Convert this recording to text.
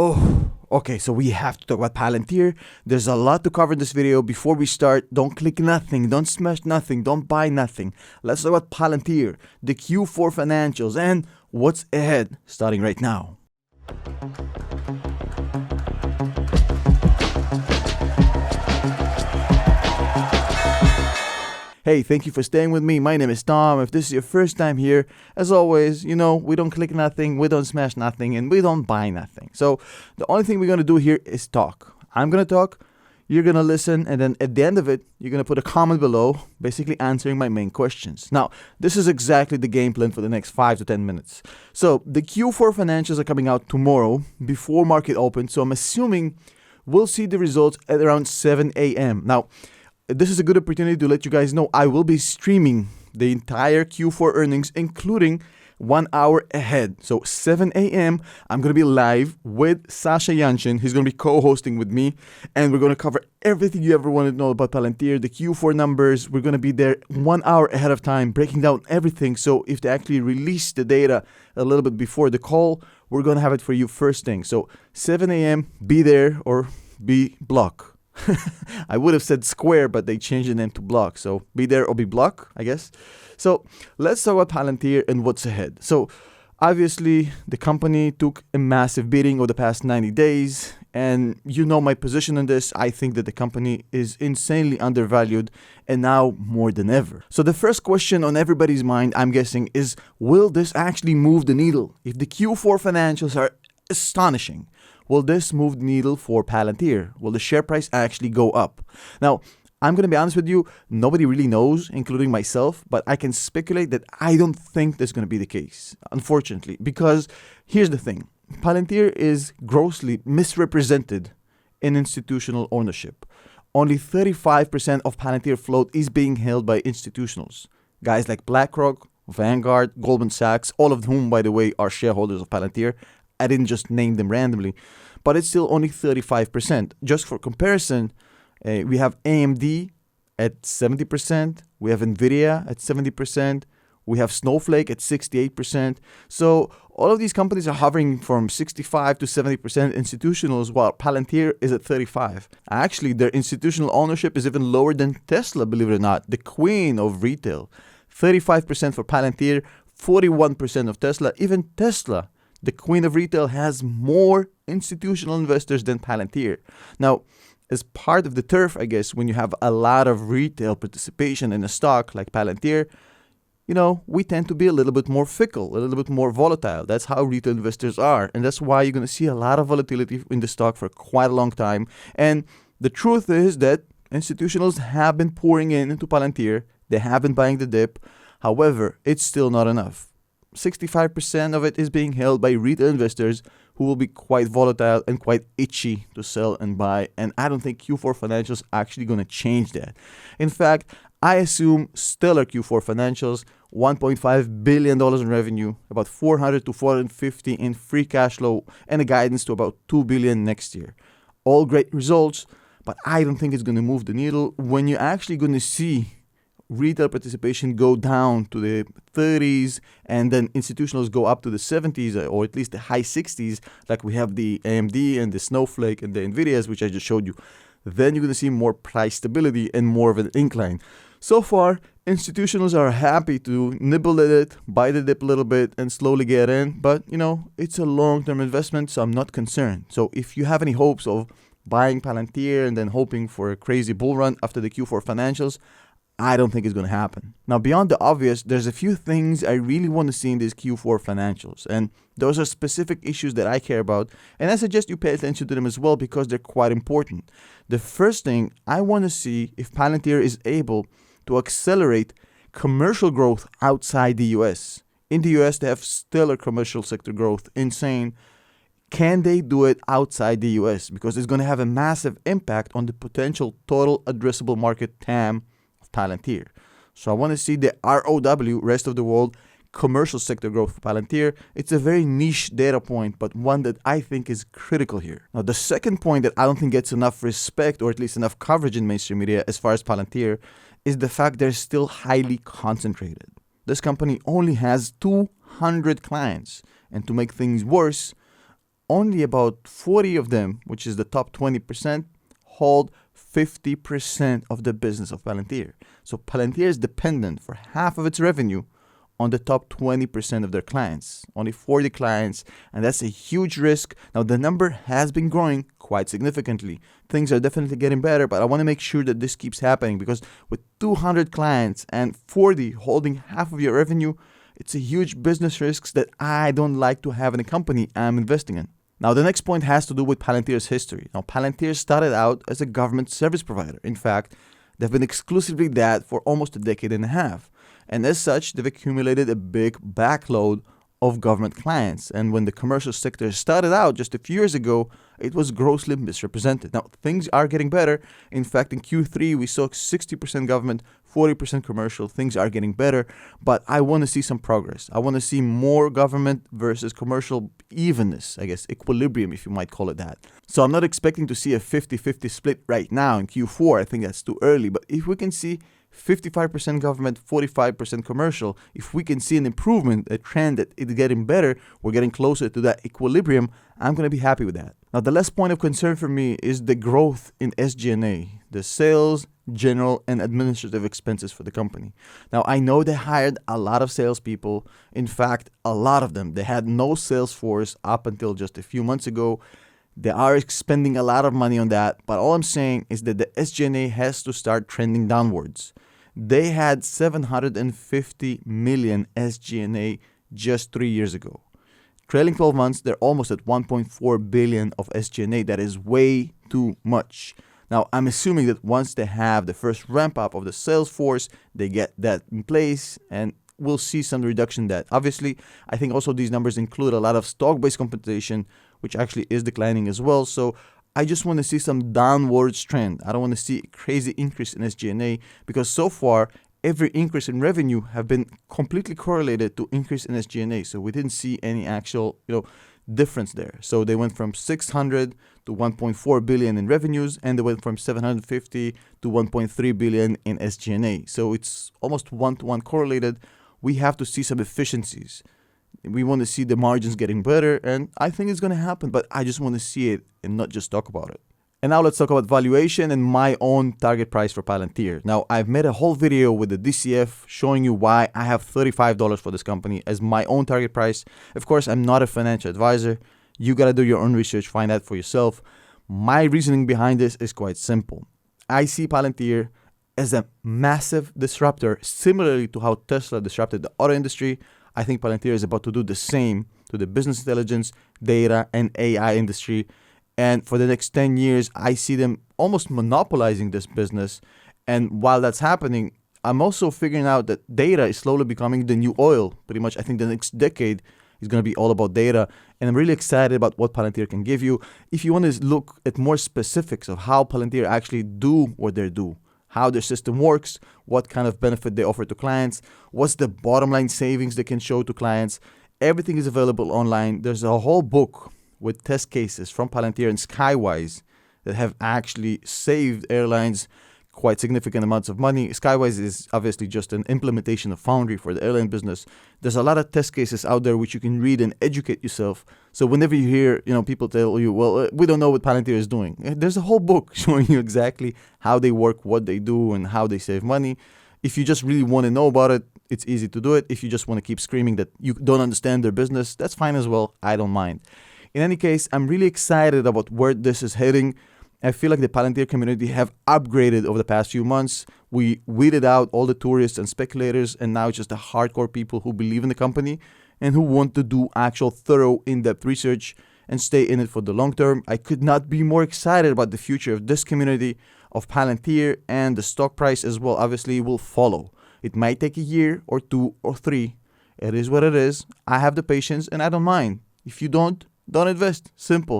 Oh, okay, so we have to talk about Palantir. There's a lot to cover in this video. Before we start, don't click nothing, don't smash nothing, don't buy nothing. Let's talk about Palantir, the Q4 financials, and what's ahead, starting right now. Hey, thank you for staying with me. My name is Tom. If this is your first time here, as always, we don't click nothing, we don't smash nothing, and we don't buy nothing. So the only thing we're going to do here is talk. I'm going to talk, you're going to listen, and then at the end of it, you're going to put a comment below, basically answering my main questions. Now, this is exactly the game plan for the next 5 to 10 minutes. So the Q4 financials are coming out tomorrow before market open, so I'm assuming we'll see the results at around 7 a.m. Now, this is a good opportunity to let you guys know I will be streaming the entire Q4 earnings, including 1 hour ahead. So 7 a.m. I'm going to be live with Sasha Yanchin. He's going to be co-hosting with me, and we're going to cover everything you ever wanted to know about Palantir, the Q4 numbers. We're going to be there 1 hour ahead of time, breaking down everything. So if they actually release the data a little bit before the call, we're going to have it for you first thing. So 7 a.m., be there or be block. I would have said square, but they changed the name to block. So be there or be block, I guess. So let's talk about Palantir and what's ahead. So obviously, the company took a massive beating over the past 90 days. And you know my position on this. I think that the company is insanely undervalued, and now more than ever. So the first question on everybody's mind, I'm guessing, is will this actually move the needle? If the Q4 financials are astonishing, will this move the needle for Palantir? Will the share price actually go up? Now, I'm going to be honest with you, nobody really knows, including myself, but I can speculate that I don't think that's going to be the case, unfortunately, because here's the thing. Palantir is grossly misrepresented in institutional ownership. Only 35% of Palantir float is being held by institutionals. Guys like BlackRock, Vanguard, Goldman Sachs, all of whom, by the way, are shareholders of Palantir. I didn't just name them randomly, but it's still only 35%. Just for comparison, we have AMD at 70%, we have Nvidia at 70%, we have Snowflake at 68%. So all of these companies are hovering from 65 to 70% institutionals, while Palantir is at 35. Actually, their institutional ownership is even lower than Tesla, believe it or not, the queen of retail. 35% for Palantir, 41% of Tesla. Even Tesla, the queen of retail, has more institutional investors than Palantir. Now, as part of the turf, I guess, when you have a lot of retail participation in a stock like Palantir, we tend to be a little bit more fickle, a little bit more volatile. That's how retail investors are. And that's why you're going to see a lot of volatility in the stock for quite a long time. And the truth is that institutionals have been pouring into Palantir. They have been buying the dip. However, it's still not enough. 65% of it is being held by retail investors who will be quite volatile and quite itchy to sell and buy. And I don't think Q4 financials are actually going to change that. In fact, I assume stellar Q4 financials, $1.5 billion in revenue, about 400 to 450 in free cash flow, and a guidance to about $2 billion next year. All great results, but I don't think it's going to move the needle when you're actually going to see retail participation go down to the 30s and then institutionals go up to the 70s or at least the high 60s, like we have the AMD and the Snowflake and the Nvidias, which I just showed you. Then you're going to see more price stability and more of an incline. So far, institutionals are happy to nibble at it, buy the dip a little bit and slowly get in. But, it's a long-term investment, so I'm not concerned. So if you have any hopes of buying Palantir and then hoping for a crazy bull run after the Q4 financials, I don't think it's going to happen. Now, beyond the obvious, there's a few things I really want to see in these Q4 financials. And those are specific issues that I care about. And I suggest you pay attention to them as well because they're quite important. The first thing, I want to see if Palantir is able to accelerate commercial growth outside the US. In the US, they have stellar commercial sector growth, insane. Can they do it outside the US? Because it's going to have a massive impact on the potential total addressable market TAM Palantir. So I want to see the ROW, rest of the world, commercial sector growth for Palantir. It's a very niche data point, but one that I think is critical here. Now, the second point that I don't think gets enough respect, or at least enough coverage in mainstream media as far as Palantir, is the fact they're still highly concentrated. This company only has 200 clients. And to make things worse, only about 40 of them, which is the top 20%, hold 50% of the business of Palantir. So Palantir is dependent for half of its revenue on the top 20% of their clients, only 40 clients, and that's a huge risk. Now, the number has been growing quite significantly. Things are definitely getting better, but I want to make sure that this keeps happening, because with 200 clients and 40 holding half of your revenue, it's a huge business risk that I don't like to have in a company I'm investing in. Now, the next point has to do with Palantir's history. Now, Palantir started out as a government service provider. In fact, they've been exclusively that for almost a decade and a half. And as such, they've accumulated a big backload of government clients. And when the commercial sector started out just a few years ago, it was grossly misrepresented. Now, things are getting better. In fact, in Q3, we saw 60% government, 40% commercial. Things are getting better, but I want to see some progress. I want to see more government versus commercial evenness, I guess, equilibrium, if you might call it that. So I'm not expecting to see a 50-50 split right now in Q4. I think that's too early. But if we can see 55% government, 45% commercial, if we can see an improvement, a trend that it's getting better, we're getting closer to that equilibrium, I'm going to be happy with that. Now, the last point of concern for me is the growth in SG&A, the sales, general, and administrative expenses for the company. Now, I know they hired a lot of salespeople. In fact, a lot of them. They had no sales force up until just a few months ago. They are spending a lot of money on that, but all I'm saying is that the SG&A has to start trending downwards. They had 750 million SG&A just 3 years ago. Trailing 12 months, they're almost at 1.4 billion of SG&A. That is way too much. Now, I'm assuming that once they have the first ramp up of the sales force, they get that in place, and we'll see some reduction in that. Obviously, I think also these numbers include a lot of stock-based compensation, which actually is declining as well. So I just want to see some downwards trend. I don't want to see a crazy increase in SG&A, because so far, every increase in revenue have been completely correlated to increase in SG&A. So we didn't see any actual, difference there. So they went from 600 to 1.4 billion in revenues, and they went from 750 to 1.3 billion in SG&A. So it's almost one-to-one correlated. We have to see some efficiencies. We want to see the margins getting better, and I think it's going to happen, but I just want to see it and not just talk about it. And now let's talk about valuation and my own target price for Palantir. Now, I've made a whole video with the DCF showing you why I have $35 for this company as my own target price. Of course, I'm not a financial advisor. You got to do your own research, find out for yourself. My reasoning behind this is quite simple. I see Palantir as a massive disruptor, similarly to how Tesla disrupted the auto industry. I think Palantir is about to do the same to the business intelligence, data, and AI industry. And for the next 10 years, I see them almost monopolizing this business. And while that's happening, I'm also figuring out that data is slowly becoming the new oil. Pretty much, I think the next decade is going to be all about data. And I'm really excited about what Palantir can give you. If you want to look at more specifics of how Palantir actually do what they do, how their system works, what kind of benefit they offer to clients, what's the bottom line savings they can show to clients, everything is available online. There's a whole book with test cases from Palantir and Skywise that have actually saved airlines quite significant amounts of money. Skywise is obviously just an implementation of Foundry for the airline business. There's a lot of test cases out there which you can read and educate yourself. So whenever you hear, people tell you, well, we don't know what Palantir is doing, there's a whole book showing you exactly how they work, what they do, and how they save money. If you just really want to know about it, it's easy to do it. If you just want to keep screaming that you don't understand their business, that's fine as well. I don't mind. In any case, I'm really excited about where this is heading. I feel like the Palantir community have upgraded over the past few months. We weeded out all the tourists and speculators, and now it's just the hardcore people who believe in the company and who want to do actual thorough, in-depth research and stay in it for the long term. I could not be more excited about the future of this community, of Palantir, and the stock price as well. Obviously, will follow. It might take a year or 2 or 3. It is what it is. I have the patience, and I don't mind. If you don't invest. Simple.